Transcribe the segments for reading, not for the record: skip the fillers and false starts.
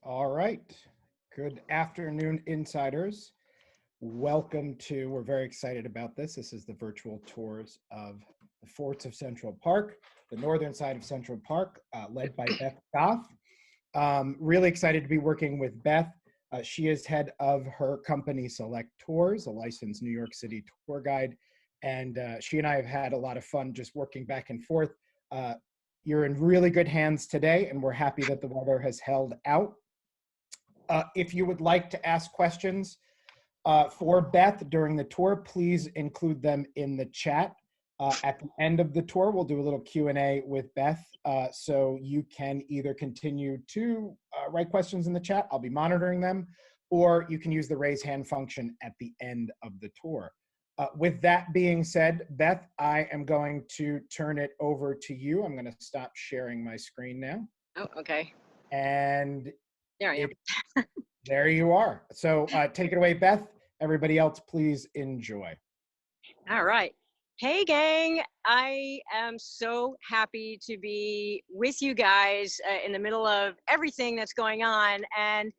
All right. Good afternoon, insiders. Welcome to, we're very excited about this. This is the virtual tours of the forts of Central Park, the northern side of Central Park, led by Beth Goff. Really excited to be working with Beth. She is head of her company, Select Tours, a licensed New York City tour guide. And she and I have had a lot of fun just working back and forth. You're in really good hands today, and we're happy that the weather has held out. If you would like to ask questions for Beth during the tour, please include them in the chat. At the end of the tour, we'll do a little Q&A with Beth, so you can either continue to write questions in the chat, I'll be monitoring them, or you can use the raise hand function at the end of the tour. With that being said, Beth, I am going to turn it over to you. I'm going to stop sharing my screen now. Oh, okay. And there I am. There you are. So take it away, Beth. Everybody else, please enjoy. All right. Hey, gang. I am so happy to be with you guys in the middle of everything that's going on. And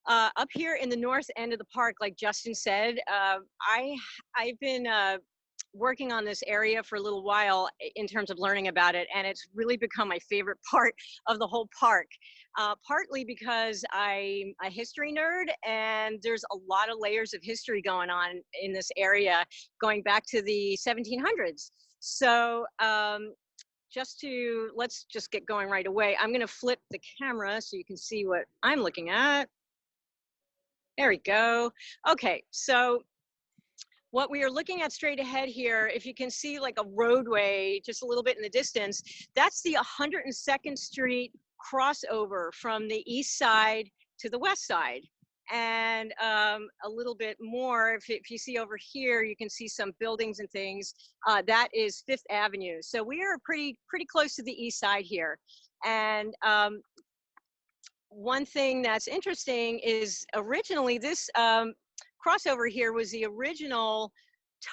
up here in the north end of the park, like Justin said, I've been working on this area for a little while in terms of learning about it, and it's really become my favorite part of the whole park. Partly because I'm a history nerd, and there's a lot of layers of history going on in this area, going back to the 1700s. So let's just get going right away. I'm going to flip the camera so you can see what I'm looking at. There we go. Okay, so what we are looking at straight ahead here, if you can see like a roadway just a little bit in the distance, that's the 102nd Street crossover from the east side to the west side. And a little bit more, if you see over here, you can see some buildings and things. That is Fifth Avenue. So we are pretty close to the east side here. And one thing that's interesting is originally this crossover here was the original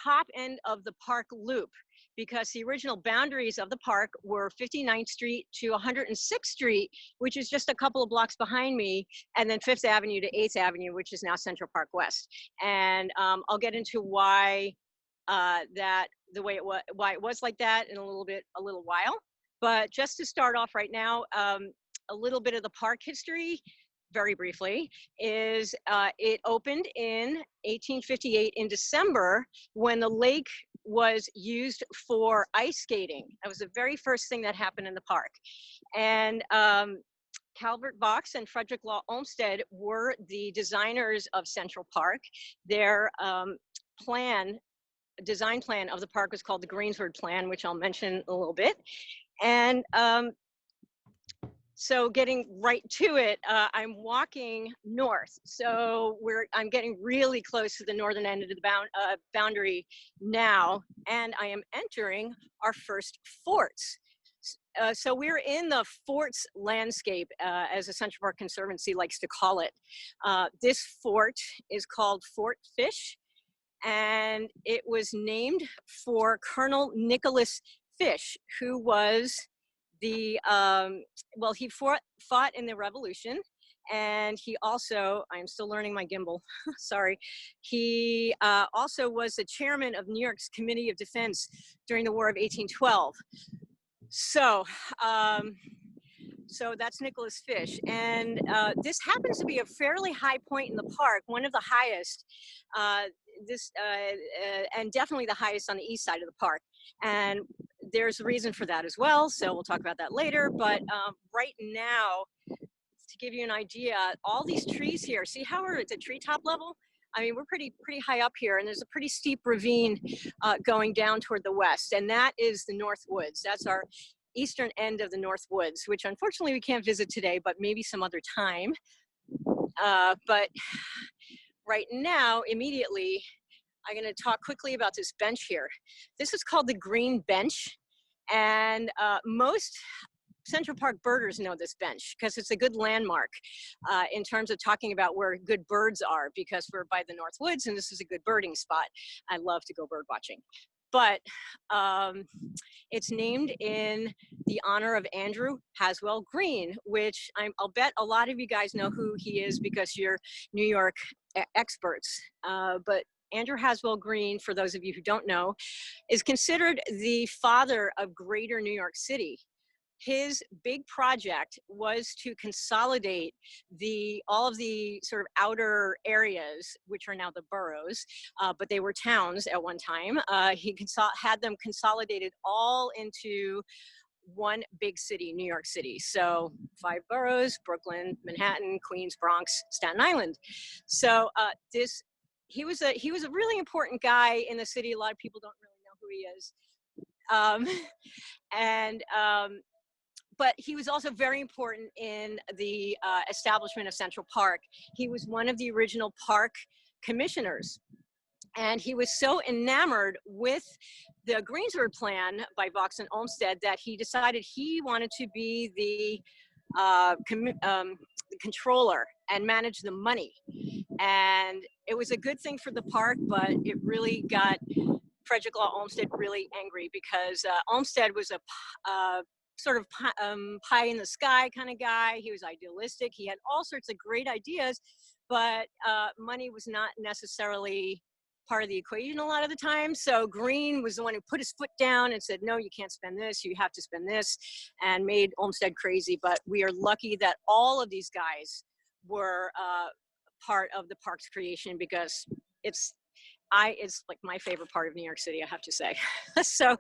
top end of the park loop, because the original boundaries of the park were 59th Street to 106th Street, which is just a couple of blocks behind me, and then 5th Avenue to 8th Avenue, which is now Central Park West. And I'll get into why why it was like that in a little while. But just to start off right now, a little bit of the park history, very briefly, is it opened in 1858 in December, when the lake was used for ice skating. That was the very first thing that happened in the park. And Calvert Vaux and Frederick Law Olmsted were the designers of Central Park. Their design plan of the park was called the Greensward Plan, which I'll mention a little bit. And so getting right to it, I'm walking north. So I'm getting really close to the northern end of the boundary now, and I am entering our first forts. So we're in the forts landscape, as the Central Park Conservancy likes to call it. This fort is called Fort Fish, and it was named for Colonel Nicholas Fish, who was he fought in the Revolution, and he also, I'm still learning my gimbal, sorry, he also was the chairman of New York's Committee of Defense during the War of 1812. So that's Nicholas Fish, and this happens to be a fairly high point in the park, one of the highest, and definitely the highest on the east side of the park. And there's a reason for that as well, so we'll talk about that later. But right now, to give you an idea, all these trees here, see how we're at the treetop level? I mean, we're pretty high up here, and there's a pretty steep ravine going down toward the west, and that is the North Woods. That's our eastern end of the North Woods, which unfortunately we can't visit today, but maybe some other time. But right now, immediately, I'm going to talk quickly about this bench here. This is called the Green Bench, and most Central Park birders know this bench because it's a good landmark in terms of talking about where good birds are, because we're by the North Woods and this is a good birding spot. I love to go bird watching. but it's named in the honor of Andrew Haswell Green, which I'll bet a lot of you guys know who he is because you're New York experts. But Andrew Haswell Green, for those of you who don't know, is considered the father of greater New York City. His big project was to consolidate all of the sort of outer areas, which are now the boroughs, but they were towns at one time. He had them consolidated all into one big city, New York City. So 5 boroughs: Brooklyn, Manhattan, Queens, Bronx, Staten Island. So he was a really important guy in the city. A lot of people don't really know who he is. But he was also very important in the establishment of Central Park. He was one of the original park commissioners. And he was so enamored with the Greensburg plan by Vaux and Olmsted that he decided he wanted to be the controller and manage the money. And it was a good thing for the park, but it really got Frederick Law Olmsted really angry because Olmsted was a sort of pie in the sky kind of guy. He was idealistic. He had all sorts of great ideas, but money was not necessarily part of the equation a lot of the time. So Green was the one who put his foot down and said, no, you can't spend this, you have to spend this, and made Olmsted crazy. But we are lucky that all of these guys were part of the park's creation, because it's like my favorite part of New York City, I have to say. So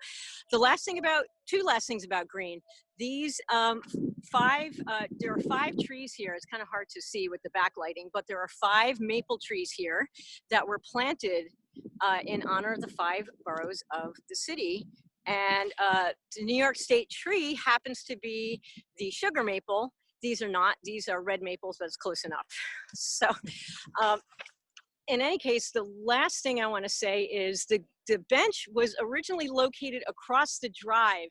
two last things about Green. These there are 5 trees here. It's kind of hard to see with the backlighting, but there are 5 maple trees here that were planted in honor of the 5 boroughs of the city. And the New York State tree happens to be the sugar maple. These are not, these are red maples, but it's close enough. So in any case, the last thing I want to say is the bench was originally located across the drive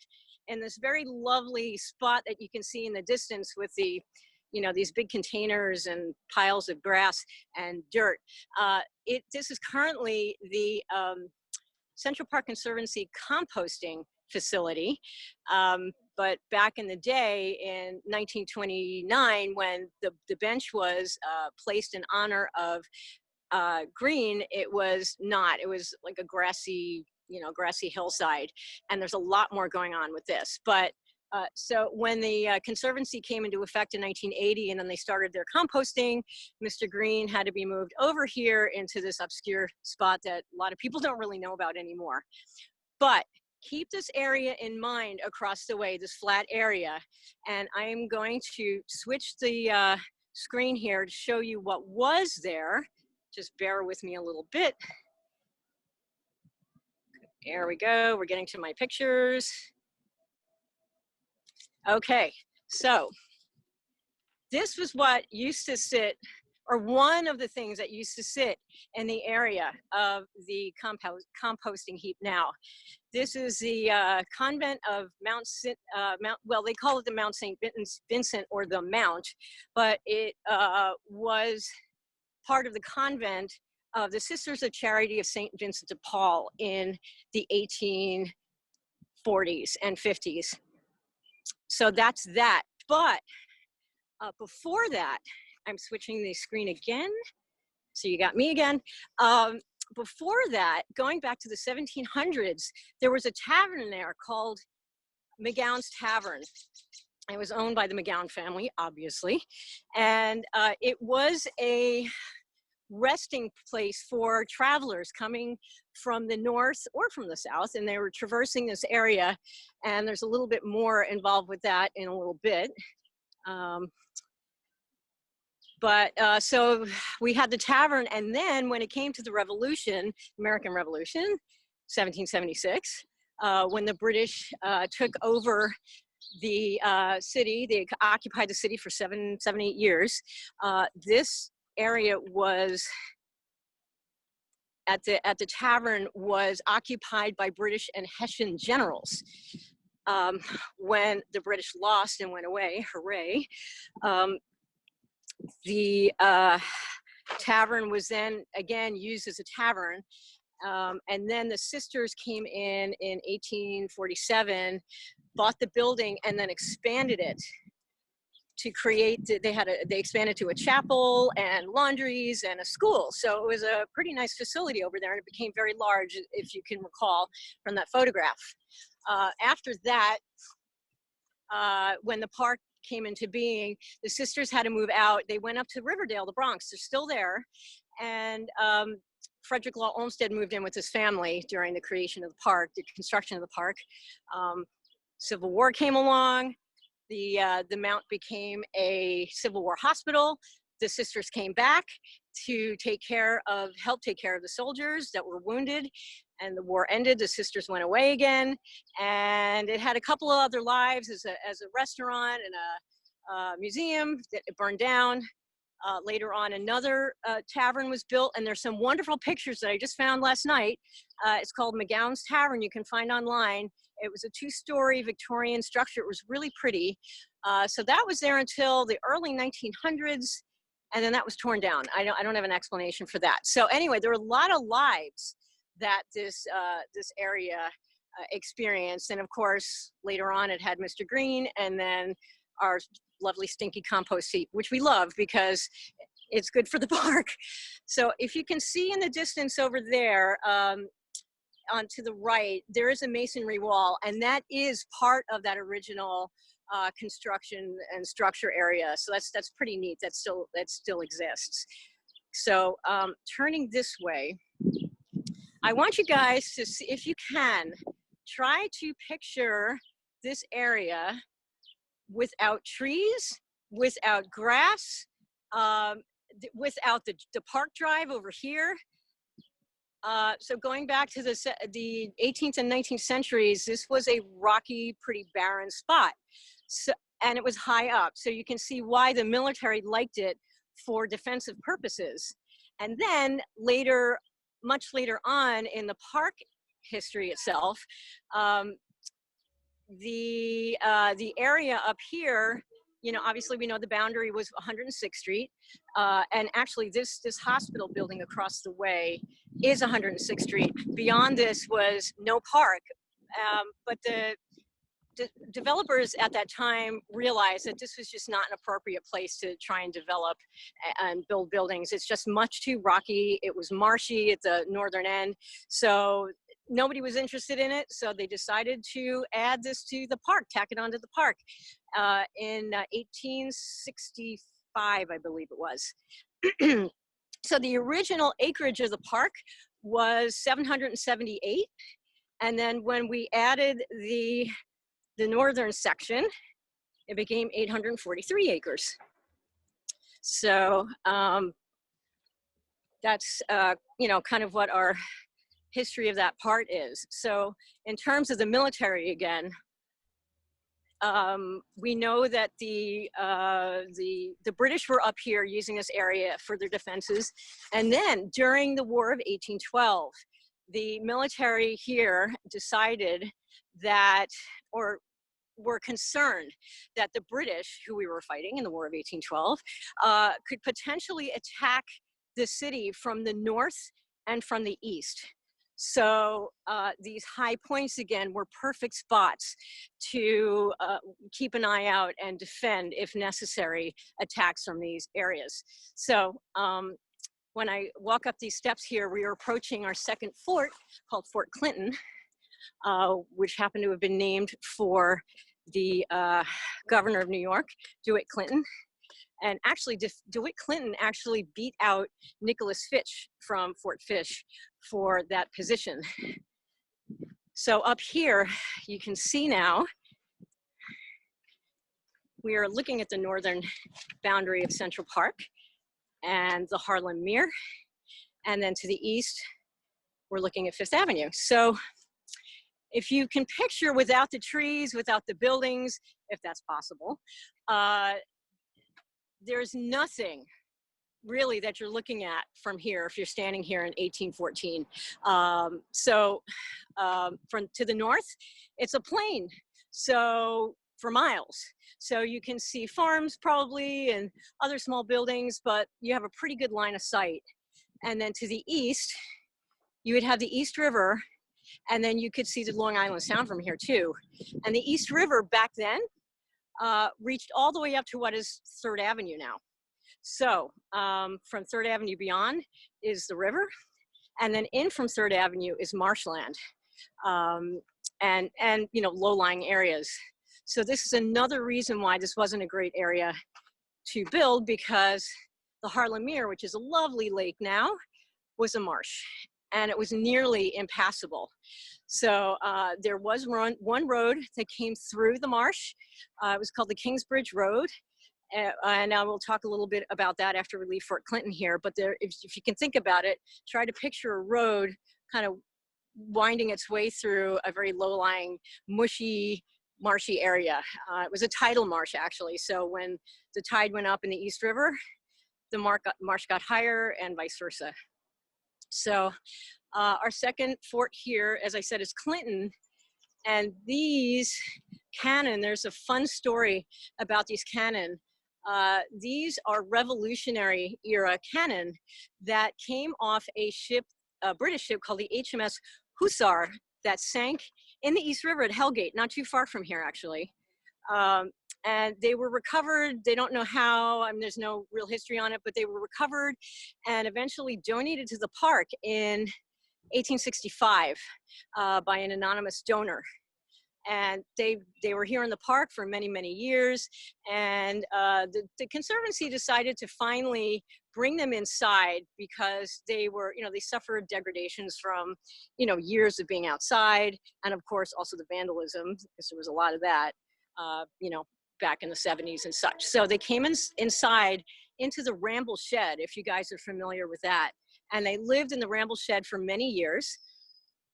in this very lovely spot that you can see in the distance with the, these big containers and piles of grass and dirt. This is currently the Central Park Conservancy composting facility. But back in the day, in 1929, when the bench was placed in honor of Green, it was not. It was like a grassy hillside, and there's a lot more going on with this. But so when the Conservancy came into effect in 1980, and then they started their composting, Mr. Green had to be moved over here into this obscure spot that a lot of people don't really know about anymore. But keep this area in mind across the way, this flat area, and I am going to switch the screen here to show you what was there. Just bear with me a little bit. There we go. We're getting to my pictures. Okay, so this was what used to sit, or one of the things that used to sit in the area of the composting heap now. This is the convent of well, they call it the Mount St. Vincent, or the Mount, but it was part of the convent of the Sisters of Charity of St. Vincent de Paul in the 1840s and 50s. So that's that. But before that, I'm switching the screen again. So you got me again. Before that, going back to the 1700s, there was a tavern there called McGowan's Tavern. It was owned by the McGowan family, obviously. And it was a resting place for travelers coming from the north or from the south, and they were traversing this area. And there's a little bit more involved with that in a little bit. So we had the tavern, and then when it came to the Revolution, American Revolution, 1776, when the British took over the city, they occupied the city for 7, 8 years. This area was at the tavern was occupied by British and Hessian generals. When the British lost and went away, hooray, the tavern was then again used as a tavern, And then the sisters came in 1847, bought the building, and then expanded it to create. They expanded to a chapel and laundries and a school. So it was a pretty nice facility over there, and it became very large, if you can recall from that photograph. After that, when the park came into being, the sisters had to move out. They went up to Riverdale, the Bronx. They're still there. And Frederick Law Olmsted moved in with his family during the creation of the park, the construction of the park. Civil War came along. The Mount became a Civil War hospital. The sisters came back to help take care of the soldiers that were wounded. And the war ended, the sisters went away again. And it had a couple of other lives as a restaurant and a museum that it burned down. Later on, another tavern was built, and there's some wonderful pictures that I just found last night. It's called McGowan's Tavern. You can find online. It was a 2-story Victorian structure. It was really pretty. So that was there until the early 1900s, and then that was torn down. I don't have an explanation for that. So anyway, there were a lot of lives that this area experienced, and of course, later on, it had Mr. Green, and then our lovely stinky compost heap, which we love because it's good for the park. So if you can see in the distance over there, on to the right, there is a masonry wall, and that is part of that original construction and structure area. So that's pretty neat. That still exists. So turning this way, I want you guys to see, if you can, try to picture this area without trees, without grass, without the park drive over here. So going back to the 18th and 19th centuries, this was a rocky, pretty barren spot. So, and it was high up. So you can see why the military liked it for defensive purposes. And then later, much later on in the park history itself, the area up here, you know, obviously we know the boundary was 106th Street, and actually this hospital building across the way is 106th Street. Beyond this was no park, but the developers at that time realized that this was just not an appropriate place to try and develop and build buildings. It's just much too rocky. It was marshy at the northern end. So nobody was interested in it. So they decided to add this to the park, tack it onto the park. In 1865, I believe it was. So the original acreage of the park was 778. And then when we added the northern section, it became 843 acres. So that's, you know, kind of what our history of that part is. So in terms of the military again, we know that the British were up here using this area for their defenses. And then during the War of 1812, the military here decided that, or were concerned that the British, who we were fighting in the War of 1812, could potentially attack the city from the north and from the east. So these high points again were perfect spots to keep an eye out and defend, if necessary, attacks from these areas. So when I walk up these steps here, we are approaching our second fort called Fort Clinton, which happened to have been named for the governor of New York, DeWitt Clinton. And actually, DeWitt Clinton actually beat out Nicholas Fitch from Fort Fish for that position. So up here, you can see now, we are looking at the northern boundary of Central Park and the Harlem Mere. And then to the east, we're looking at Fifth Avenue. So if you can picture without the trees, without the buildings, if that's possible, there's nothing really that you're looking at from here if you're standing here in 1814. From to the north, it's a plain, so for miles. So you can see farms probably and other small buildings, but you have a pretty good line of sight. And then to the east, you would have the East River, and then you could see the Long Island Sound from here too. And the East River back then reached all the way up to what is 3rd Avenue now. So from 3rd Avenue beyond is the river, and then in from 3rd Avenue is marshland, and you know, low-lying areas. So this is another reason why this wasn't a great area to build, because the Harlemere, which is a lovely lake now, was a marsh, and it was nearly impassable. So there was one road that came through the marsh. It was called the Kingsbridge Road. And I will talk a little bit about that after we leave Fort Clinton here. But there, if you can think about it, try to picture a road kind of winding its way through a very low-lying, mushy, marshy area. It was a tidal marsh, actually. So when the tide went up in the East River, the marsh got higher, and vice versa. So our second fort here, as I said, is Clinton. And these cannon, there's a fun story about these cannon. These are Revolutionary era cannon that came off a ship, a British ship called the HMS Hussar, that sank in the East River at Hellgate, not too far from here, actually. And they were recovered. They don't know how, I mean, there's no real history on it, but they were recovered and eventually donated to the park in 1865 by an anonymous donor. And they were here in the park for many, many years. And the Conservancy decided to finally bring them inside, because they were, you know, they suffered degradations from, you know, years of being outside. And of course, also the vandalism, because there was a lot of that, you know, back in the 70s and such. So they came inside into the Ramble Shed, if you guys are familiar with that. And they lived in the Ramble Shed for many years.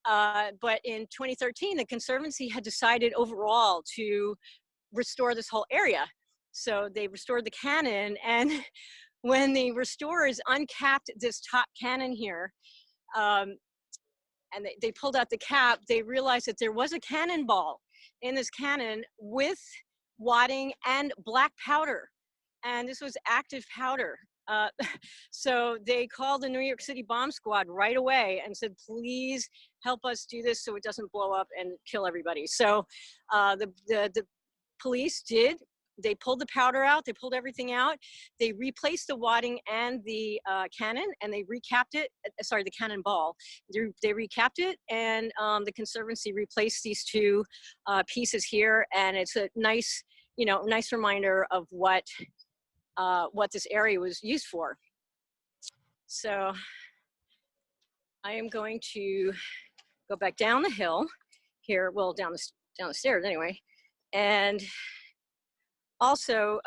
But in 2013, the Conservancy had decided overall to restore this whole area. So they restored the cannon, and when the restorers uncapped this top cannon here, and they pulled out the cap, they realized that there was a cannonball in this cannon with wadding and black powder. And this was active powder. So they called the New York City bomb squad right away and said, please help us do this so it doesn't blow up and kill everybody. So the police did. They pulled the powder out, they pulled everything out. They replaced the wadding and the cannon, and they recapped it, sorry, the cannonball. They recapped it, and the Conservancy replaced these two pieces here, and it's a nice, you know, nice reminder of what this area was used for. So I am going to go back down the hill here, well, down the stairs anyway, and also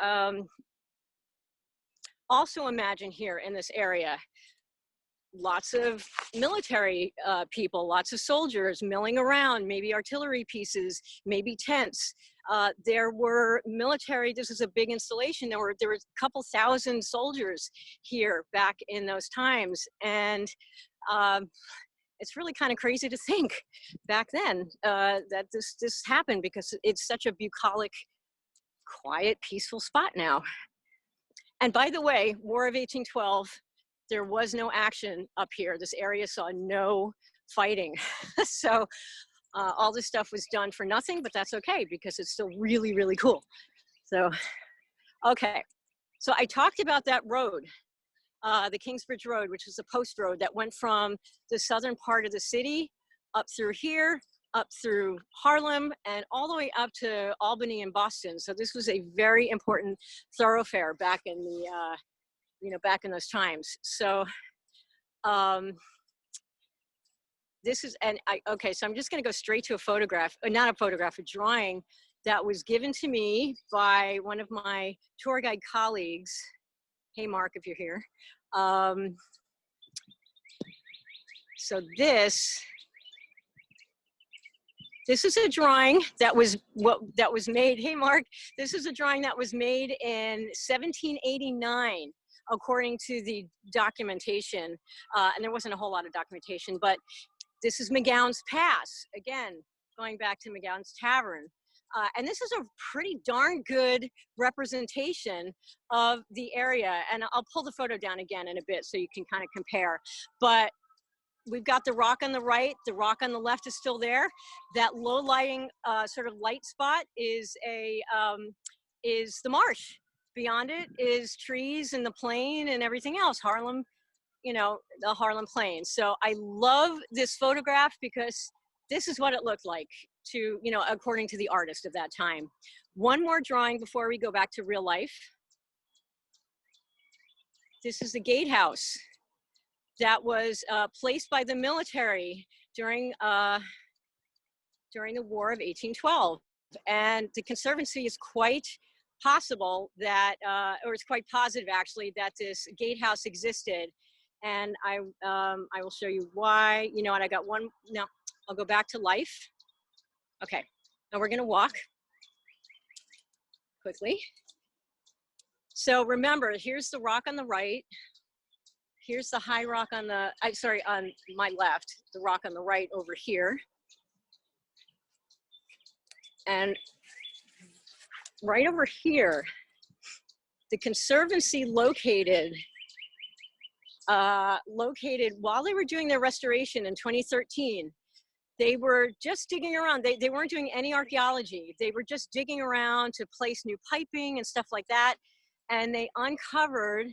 imagine here in this area, lots of military people, lots of soldiers milling around, maybe artillery pieces, maybe tents. There were military, this is a big installation, there were a couple thousand soldiers here back in those times. And it's really kind of crazy to think back then that this happened, because it's such a bucolic, quiet, peaceful spot now. And by the way, War of 1812, there was no action up here. This area saw no fighting. So all this stuff was done for nothing, but that's okay, because it's still really, really cool. So, okay. So I talked about that road, the Kingsbridge Road, which is a post road that went from the southern part of the city up through here, up through Harlem, and all the way up to Albany and Boston. So this was a very important thoroughfare back in the, you know, back in those times. So this is, and okay, so I'm just gonna go straight to a photograph, not a photograph, a drawing that was given to me by one of my tour guide colleagues. Hey, Mark, if you're here. So this is a drawing that was made. Hey, Mark, this is a drawing that was made in 1789, according to the documentation. And there wasn't a whole lot of documentation, but this is McGowan's Pass, again, going back to McGowan's Tavern. And this is a pretty darn good representation of the area. And I'll pull the photo down again in a bit so you can kind of compare. But we've got the rock on the right, the rock on the left is still there. That low lighting sort of light spot is is the marsh. Beyond it is trees and the plain and everything else. Harlem, you know, the Harlem Plains. So I love this photograph because this is what it looked like to, you know, according to the artist of that time. One more drawing before we go back to real life. This is the gatehouse that was placed by the military during the War of 1812. And the Conservancy is quite possible that, or it's quite positive actually, that this gatehouse existed. And I will show you why. You know, and I got one, now I'll go back to life. Okay, now we're gonna walk quickly. So remember, here's the rock on the right. Here's the high rock on the, on my left, the rock on the right over here. And right over here, the Conservancy located while they were doing their restoration in 2013, they were just digging around. They weren't doing any archaeology. They were just digging around to place new piping and stuff like that. And they uncovered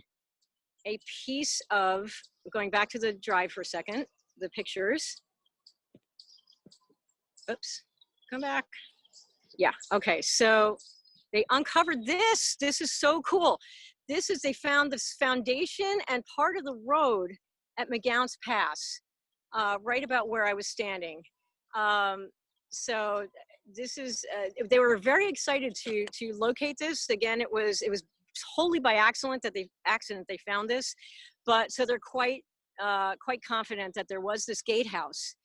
a piece of, going back to the drive for a second, the pictures. Oops, come back. Yeah, okay, so they uncovered this. This is so cool. This is, they found this foundation and part of the road at McGowan's Pass, right about where I was standing. So this is, they were very excited to locate this. Again, it was wholly by accident that they found this, but so they're quite confident that there was this gatehouse.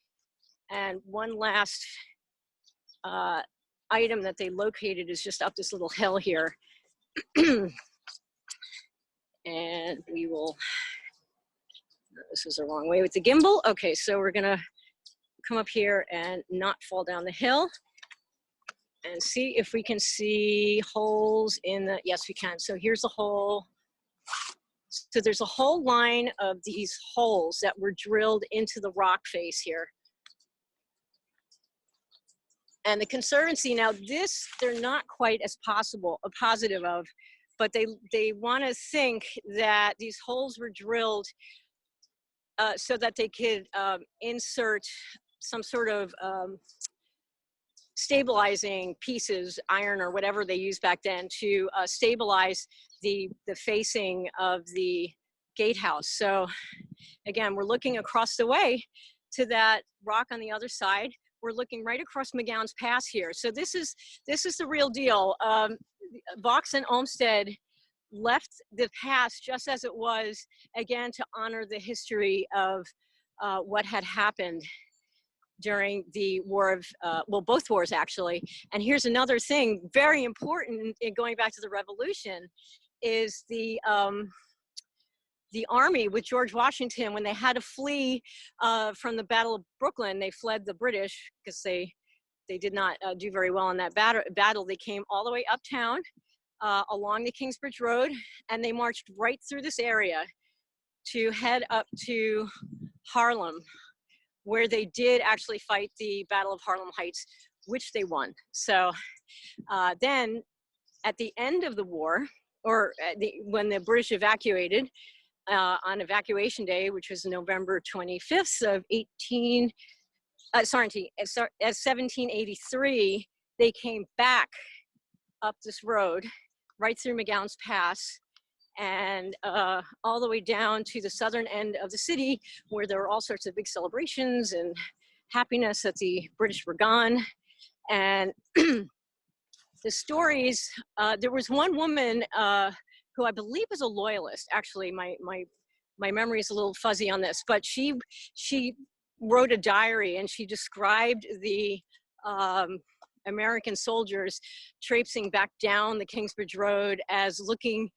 And one last item that they located is just up this little hill here. And we will, this is the wrong way with the gimbal. Okay, so we're gonna come up here and not fall down the hill and see if we can see holes in the, yes we can. So here's a hole. So there's a whole line of these holes that were drilled into the rock face here. And the Conservancy, now this, they're not quite as positive of, but they want to think that these holes were drilled so that they could insert some sort of stabilizing pieces, iron or whatever they used back then, to stabilize the facing of the gatehouse. So again, we're looking across the way to that rock on the other side. We're looking right across McGowan's Pass here. So this is the real deal. Vaux and Olmsted left the pass just as it was, again, to honor the history of what had happened during the war of, well, both wars actually. And here's another thing, very important in going back to the Revolution, is the army with George Washington, when they had to flee from the Battle of Brooklyn, they fled the British because they did not do very well in that battle. They came all the way uptown along the Kingsbridge Road, and they marched right through this area to head up to Harlem, where they did actually fight the Battle of Harlem Heights, which they won. So then at the end of the war, or when the British evacuated, on Evacuation Day, which was November 25th of 1783, they came back up this road, right through McGowan's Pass, and all the way down to the southern end of the city, where there were all sorts of big celebrations and happiness that the British were gone. And the stories, there was one woman who I believe was a loyalist. Actually, my memory is a little fuzzy on this, but she wrote a diary, and she described the American soldiers traipsing back down the Kingsbridge Road as looking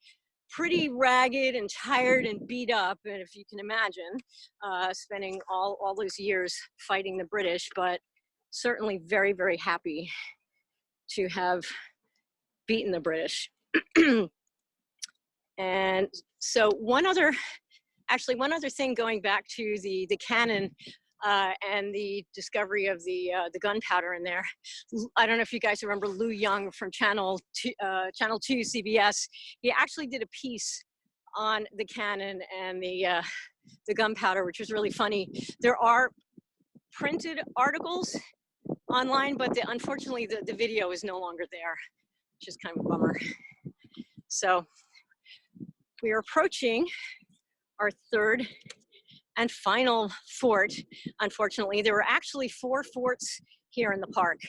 pretty ragged and tired and beat up. And if you can imagine, spending all those years fighting the British, but certainly very, very happy to have beaten the British. And so one other actually, one other thing going back to the cannon and the discovery of the gunpowder in there. I don't know if you guys remember Lou Young from Channel 2 CBS. He actually did a piece on the cannon and the gunpowder, which was really funny. There are printed articles online, but unfortunately the video is no longer there, which is kind of a bummer. So we are approaching our third and final fort. Unfortunately, there were actually 4 forts here in the park.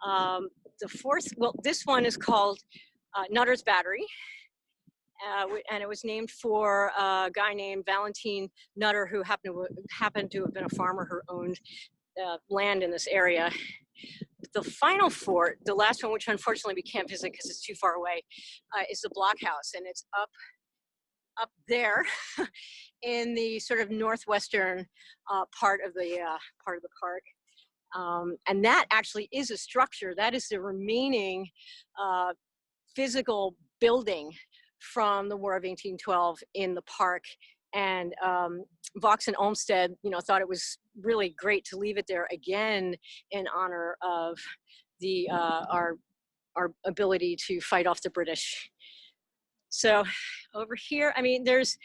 The fourth, well, this one is called Nutter's Battery, and it was named for a guy named Valentine Nutter, who happened to have been a farmer who owned land in this area. The final fort, the last one, which unfortunately we can't visit because it's too far away, is the blockhouse, and it's up there in the sort of northwestern part of the park. And that actually is a structure. That is the remaining physical building from the War of 1812 in the park. And Vaux and Olmsted, thought it was really great to leave it there again in honor of our ability to fight off the British. So over here, I mean, there's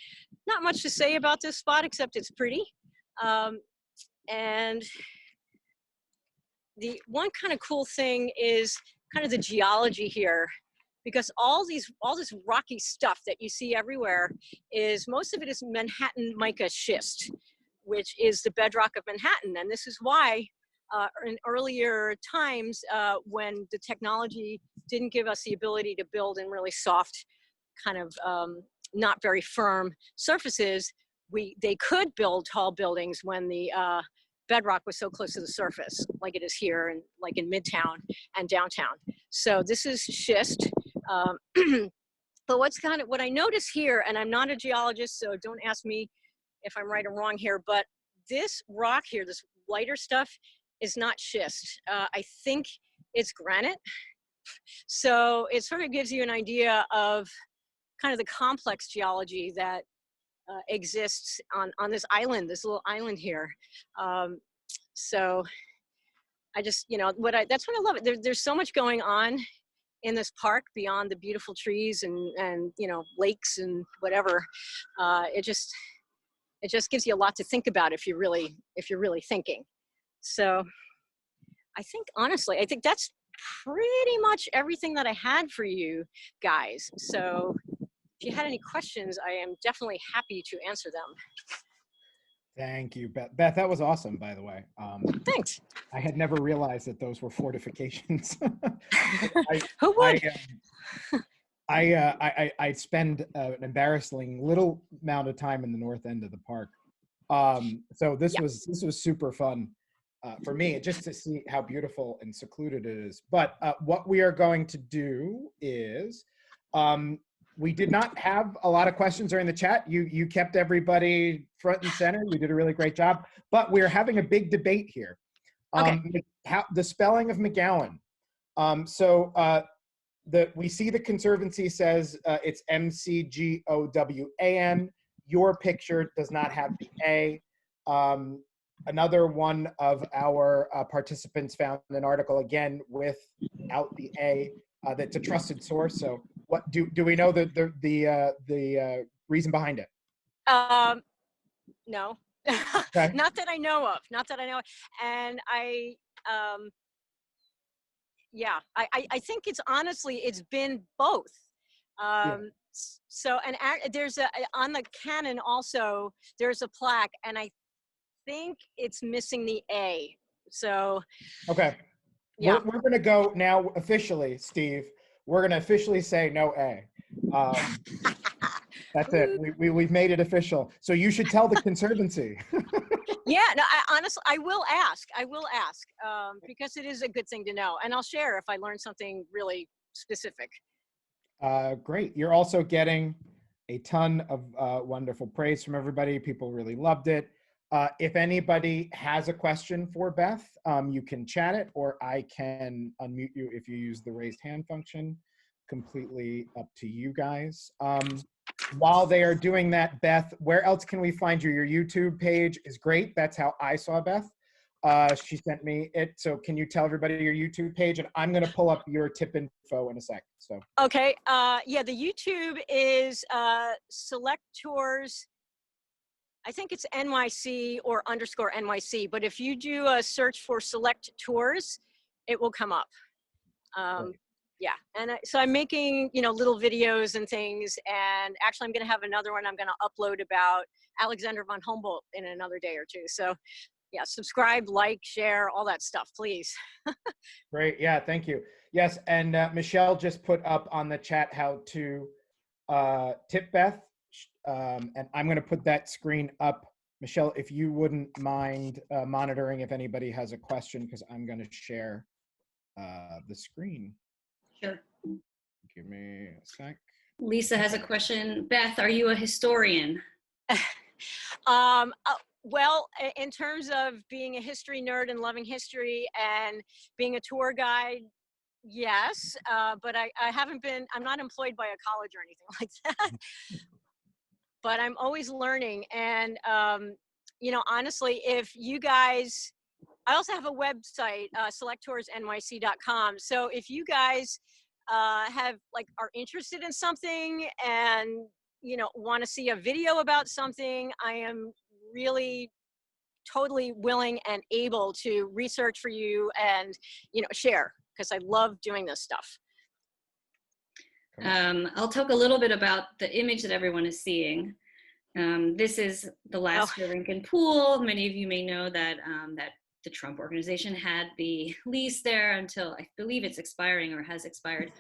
not much to say about this spot except it's pretty. And the one kind of cool thing is kind of the geology here, because all this rocky stuff that you see everywhere most of it is Manhattan mica schist, which is the bedrock of Manhattan. And this is why in earlier times, when the technology didn't give us the ability to build in really soft, kind of not very firm surfaces, they could build tall buildings when the bedrock was so close to the surface, like it is here and like in Midtown and downtown. So this is schist. But what I notice here, and I'm not a geologist, so don't ask me if I'm right or wrong here, but this rock here, this lighter stuff, is not schist. I think it's granite. So it sort of gives you an idea of kind of the complex geology that exists on this island, this little island here. So I just, that's what I love it. There's so much going on in this park beyond the beautiful trees and lakes and whatever. It just gives you a lot to think about if you're really thinking. So I think that's pretty much everything that I had for you guys. So if you had any questions, I am definitely happy to answer them. Thank you, Beth. Beth, that was awesome, by the way. Thanks. I had never realized that those were fortifications. Who would? I spend an embarrassing little amount of time in the north end of the park. So this was super fun for me, just to see how beautiful and secluded it is. But what we are going to do is, we did not have a lot of questions during the chat. You kept everybody front and center. You did a really great job. But we're having a big debate here. The spelling of McGowan. We see the Conservancy says it's McGowan. Your picture does not have the A. Another one of our participants found an article again without the A. That's a trusted source. So what do we know the reason behind it? No. Okay. Not that I know of. And I think it's been both. So, and there's on the cannon also, there's a plaque, and I think it's missing the A. So. Okay. Yeah. We're going to go now officially, Steve. We're going to officially say no A. That's it. We've made it official. So you should tell the Conservancy. Yeah, no, I will ask because it is a good thing to know. And I'll share if I learn something really specific. Great. You're also getting a ton of wonderful praise from everybody. People really loved it. If anybody has a question for Beth, you can chat it, or I can unmute you if you use the raised hand function. Completely up to you guys. while they are doing that, Beth, where else can we find you? Your YouTube page is great. That's how I saw Beth. She sent me it. So can you tell everybody your YouTube page? And I'm going to pull up your tip info in a sec. So Okay. Yeah, the YouTube is Select Tours. I think it's NYC or underscore NYC. But if you do a search for Select Tours, it will come up. great. Yeah, and so I'm making, little videos and things, and actually I'm going to have another one I'm going to upload about Alexander von Humboldt in another day or two. So yeah, subscribe, like, share, all that stuff, please. Great. Yeah, thank you. Yes, and Michelle just put up on the chat how to tip Beth. And I'm going to put that screen up. Michelle, if you wouldn't mind monitoring if anybody has a question, because I'm going to share the screen. Sure. Give me a sec. Lisa has a question. Beth, are you a historian? Well, in terms of being a history nerd and loving history and being a tour guide, yes, but I'm not employed by a college or anything like that. But I'm always learning. And, honestly, if you guys, I also have a website, selecttoursnyc.com. So if you guys are interested in something and, want to see a video about something, I am really totally willing and able to research for you and, share, because I love doing this stuff. I'll talk a little bit about the image that everyone is seeing. This is the Lasker Rink and Pool. Many of you may know that that the Trump organization had the lease there until I believe it's expiring or has expired.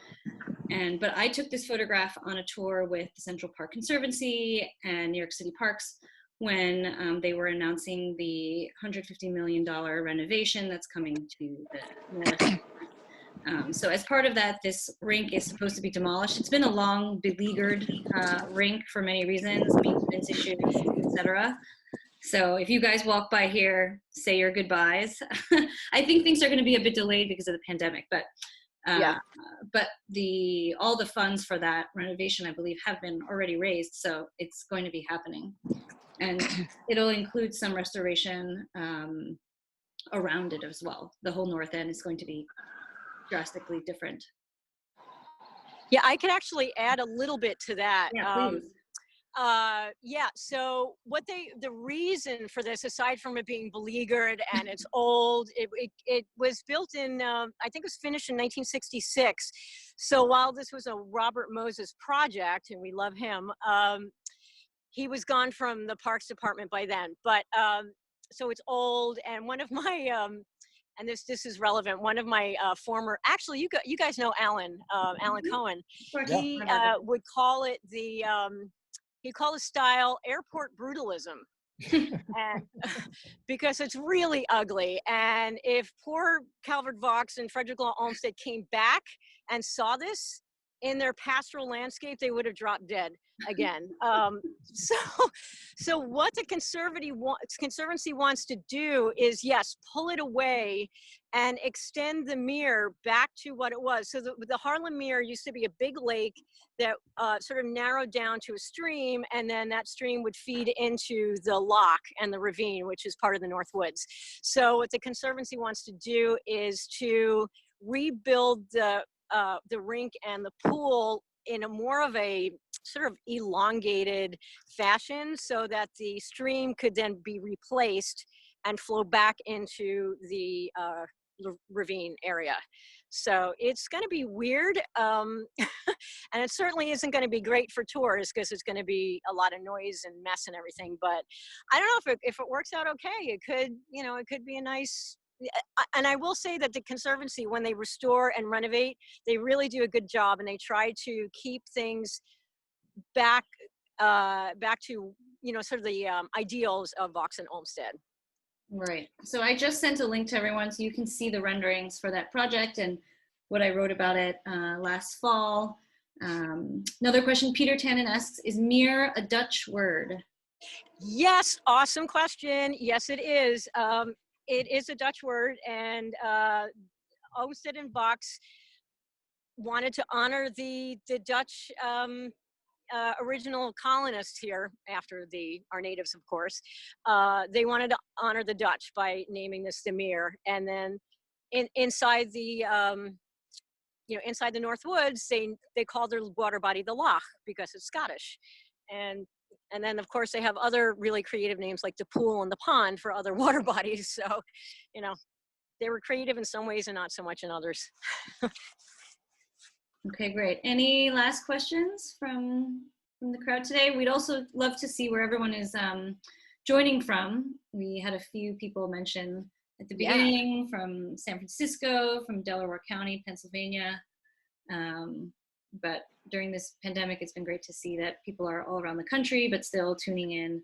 But I took this photograph on a tour with the Central Park Conservancy and New York City Parks when they were announcing the $150 million renovation that's coming to the north. So as part of that, this rink is supposed to be demolished. It's been a long, beleaguered rink for many reasons, maintenance issues, etc. So if you guys walk by here, say your goodbyes. I think things are going to be a bit delayed because of the pandemic, but all the funds for that renovation, I believe, have been already raised, so it's going to be happening, and it'll include some restoration around it as well. The whole north end is going to be drastically different. Yeah, I could actually add a little bit to that. Yeah, please. So the reason for this, aside from it being beleaguered and it's old, it was built in, I think it was finished in 1966. So while this was a Robert Moses project, and we love him, he was gone from the Parks Department by then. But so it's old, and one of my and this is relevant. One of my former, actually, you guys know Alan Cohen. He would call it he'd call his style airport brutalism, and because it's really ugly. And if poor Calvert Vaux and Frederick Law Olmsted came back and saw this in their pastoral landscape, they would have dropped dead again. So what the Conservancy wants to do is, yes, pull it away and extend the Mere back to what it was. So the Harlem Mere used to be a big lake that sort of narrowed down to a stream, and then that stream would feed into the lock and the ravine, which is part of the North Woods. So what the Conservancy wants to do is to rebuild the rink and the pool in a more of a sort of elongated fashion, so that the stream could then be replaced and flow back into the ravine area. So it's going to be weird, and it certainly isn't going to be great for tours because it's going to be a lot of noise and mess and everything. But I don't know if it works out okay. It could be a nice. And I will say that the Conservancy, when they restore and renovate, they really do a good job, and they try to keep things back to sort of the ideals of Vaux and Olmsted. Right. So I just sent a link to everyone so you can see the renderings for that project and what I wrote about it last fall. Another question Peter Tannen asks, is mere a Dutch word? Yes, awesome question. Yes, it is. It is a Dutch word, and Olmsted and Vaux wanted to honor the Dutch original colonists here, after our natives, of course, they wanted to honor the Dutch by naming this the Mere. And then inside the inside the North Woods, they called their water body the Loch because it's Scottish. And then, of course, they have other really creative names like the pool and the pond for other water bodies. So, they were creative in some ways and not so much in others. Okay, great. Any last questions from the crowd today? We'd also love to see where everyone is joining from. We had a few people mention at the beginning from San Francisco, from Delaware County, Pennsylvania. But during this pandemic, it's been great to see that people are all around the country, but still tuning in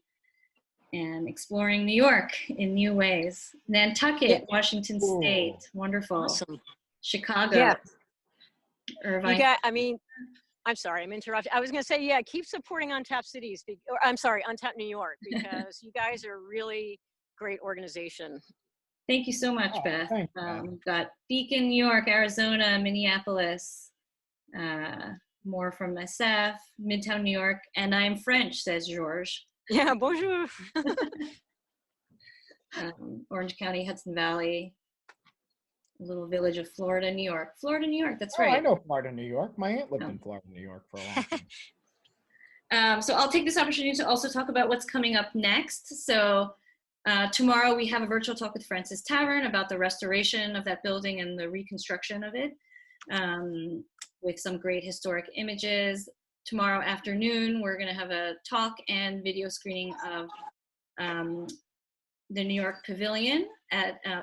and exploring New York in new ways. Nantucket, Washington State, wonderful. Awesome. Chicago. Yeah. Irvine. I'm sorry, I'm interrupting. I was going to say, keep supporting Untapped Cities, Untapped New York, because you guys are a really great organization. Thank you so much, Beth. We've got Beacon, New York, Arizona, Minneapolis, more from SF, Midtown New York, and I'm French, says Georges. Yeah, bonjour. Orange County, Hudson Valley, a little village of Florida, New York. Florida, New York, that's right. I know Florida, New York. My aunt lived in Florida, New York for a long time. So I'll take this opportunity to also talk about what's coming up next. So tomorrow we have a virtual talk with Francis Tavern about the restoration of that building and the reconstruction of it, with some great historic images. Tomorrow afternoon, we're going to have a talk and video screening of the New York Pavilion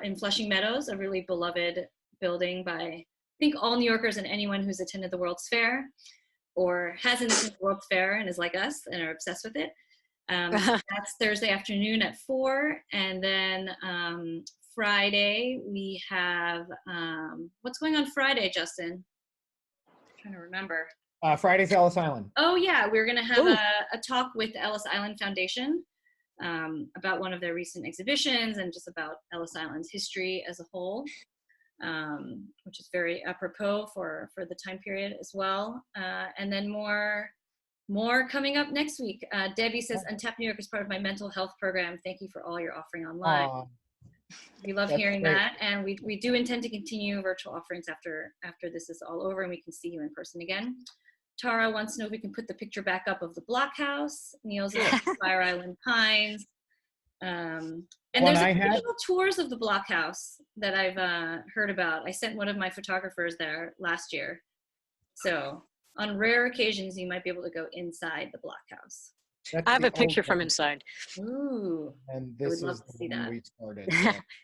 in Flushing Meadows, a really beloved building by, I think, all New Yorkers and anyone who's attended the World's Fair or hasn't attended the World's Fair and is like us and are obsessed with it. That's Thursday afternoon at 4. And then Friday, we have, what's going on Friday, Justin? I'm trying to remember. Friday's Ellis Island. Oh yeah, we're gonna have a talk with the Ellis Island Foundation about one of their recent exhibitions and just about Ellis Island's history as a whole, which is very apropos for the time period as well. And then more coming up next week. Debbie says, Untapped New York is part of my mental health program. Thank you for all your offering online. We love hearing that, and we do intend to continue virtual offerings after this is all over and we can see you in person again. Tara wants to know if we can put the picture back up of the blockhouse. Neil's at Fire Island Pines. And there's additional tours of the blockhouse that I've heard about. I sent one of my photographers there last year. So on rare occasions, you might be able to go inside the blockhouse. I have a picture from inside. Ooh. And this is the one we started.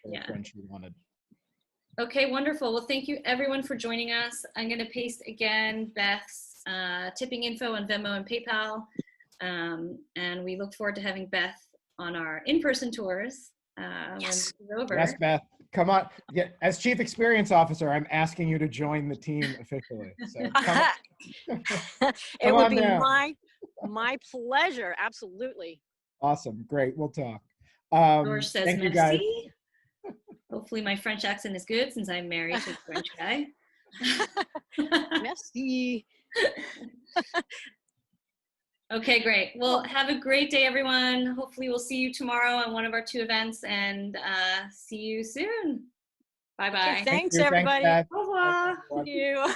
Yeah. French we wanted. Okay, wonderful. Well, thank you everyone for joining us. I'm going to paste again Beth's tipping info on Venmo and PayPal. And we look forward to having Beth on our in-person tours when this is over. Yes, Beth. Come on. Yeah, as Chief Experience Officer, I'm asking you to join the team officially. So it would be my pleasure. Absolutely. Awesome. Great. We'll talk. George says, thank you guys. Hopefully my French accent is good since I'm married to a French guy. Merci. Okay, great. Well, have a great day, everyone. Hopefully we'll see you tomorrow on one of our 2 events, and see you soon. Bye-bye. Okay, thanks, everybody. Thanks, Au revoir. Thank you.